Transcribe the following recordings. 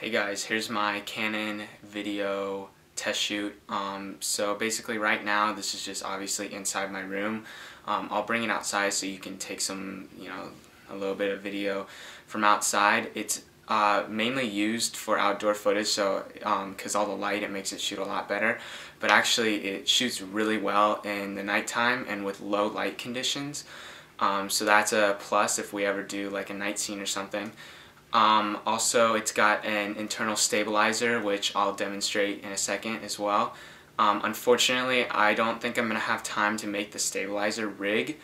Hey guys, here's my Canon video test shoot. So basically right now this is just obviously inside my room. I'll bring it outside so you can take some, a little bit of video from outside. It's mainly used for outdoor footage, so because all the light, it makes it shoot a lot better. But actually it shoots really well in the nighttime and with low light conditions. So that's a plus if we ever do like a night scene or something. Also, it's got an internal stabilizer, which I'll demonstrate in a second as well. Unfortunately, I don't think I'm going to have time to make the stabilizer rig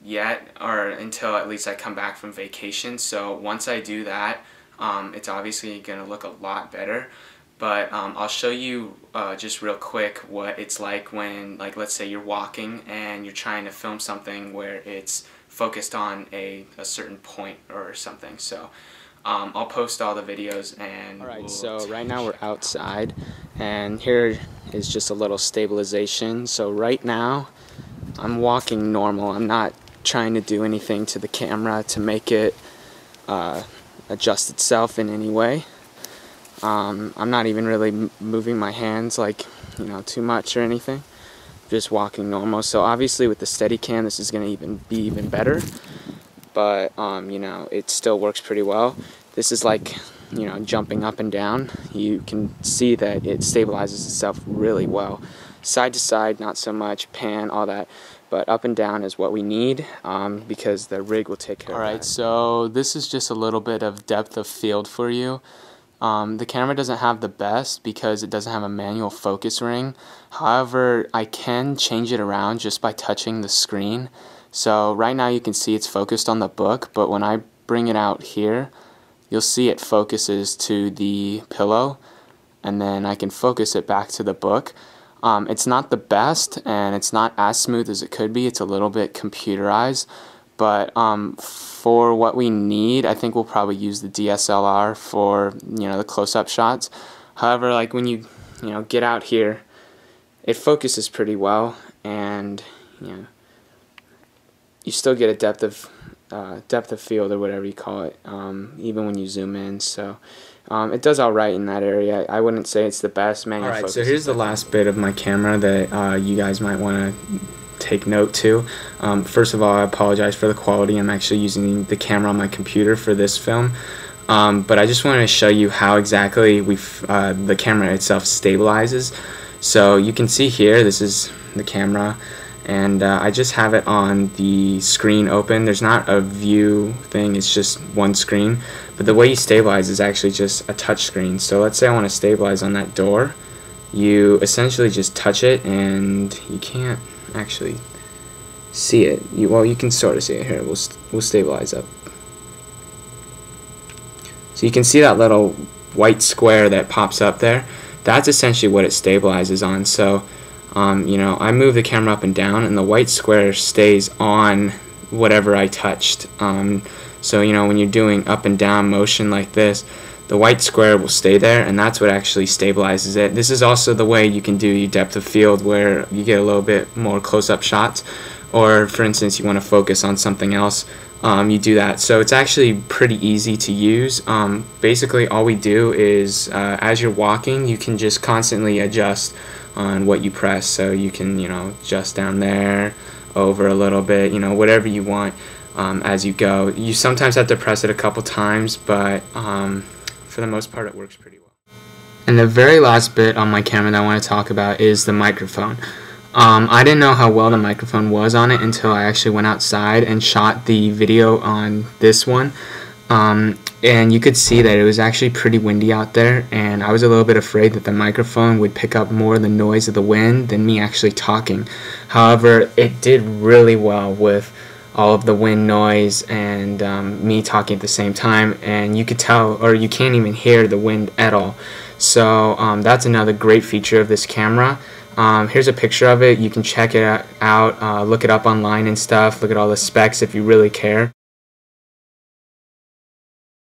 yet, or until at least I come back from vacation. So once I do that, it's obviously going to look a lot better. But I'll show you just real quick what it's like when, like, let's say you're walking and you're trying to film something where it's focused on a certain point or something. So I'll post all the videos and alright, so right now we're outside and here is just a little stabilization. So right now I'm walking normal. I'm not trying to do anything to the camera to make it adjust itself in any way. I'm not even really moving my hands like, too much or anything. Just walking normal. So obviously with the Steadicam this is going to be even better, but it still works pretty well. This is like jumping up and down. You can see that it stabilizes itself really well. Side to side not so much, pan, all that, but up and down is what we need because the rig will take care of that. Alright, so this is just a little bit of depth of field for you. The camera doesn't have the best because it doesn't have a manual focus ring. However, I can change it around just by touching the screen. So right now you can see it's focused on the book, but when I bring it out here, you'll see it focuses to the pillow, and then I can focus it back to the book. It's not the best, and it's not as smooth as it could be. It's a little bit computerized. But for what we need, I think we'll probably use the DSLR for the close-up shots. However, like when you get out here, it focuses pretty well, and you still get a depth of field or whatever you call it, even when you zoom in. So it does all right in that area. I wouldn't say it's the best manual focus. So here's the last bit of my camera that you guys might want to take note to. First of all, I apologize for the quality. I'm actually using the camera on my computer for this film, but I just wanted to show you how exactly the camera itself stabilizes. So you can see here, this is the camera, and I just have it on the screen open. There's not a view thing, it's just one screen, but the way you stabilize is actually just a touch screen. So let's say I want to stabilize on that door. You essentially just touch it, and you can't actually see it. Well, you can sort of see it here. We'll stabilize up. So you can see that little white square that pops up there. That's essentially what it stabilizes on. So I move the camera up and down, and the white square stays on whatever I touched. So when you're doing up and down motion like this, the white square will stay there, and that's what actually stabilizes it. This is also the way you can do your depth of field, where you get a little bit more close-up shots, or for instance you want to focus on something else, you do that. So it's actually pretty easy to use. Basically all we do is as you're walking, you can just constantly adjust on what you press. So you can adjust down there, over a little bit, whatever you want as you go. You sometimes have to press it a couple times, but for the most part it works pretty well. And the very last bit on my camera that I want to talk about is the microphone. I didn't know how well the microphone was on it until I actually went outside and shot the video on this one. And you could see that it was actually pretty windy out there, and I was a little bit afraid that the microphone would pick up more of the noise of the wind than me actually talking. However, it did really well with all of the wind noise and me talking at the same time, and you could tell, or you can't even hear the wind at all. So that's another great feature of this camera. Here's a picture of it. You can check it out, look it up online and stuff, look at all the specs if you really care.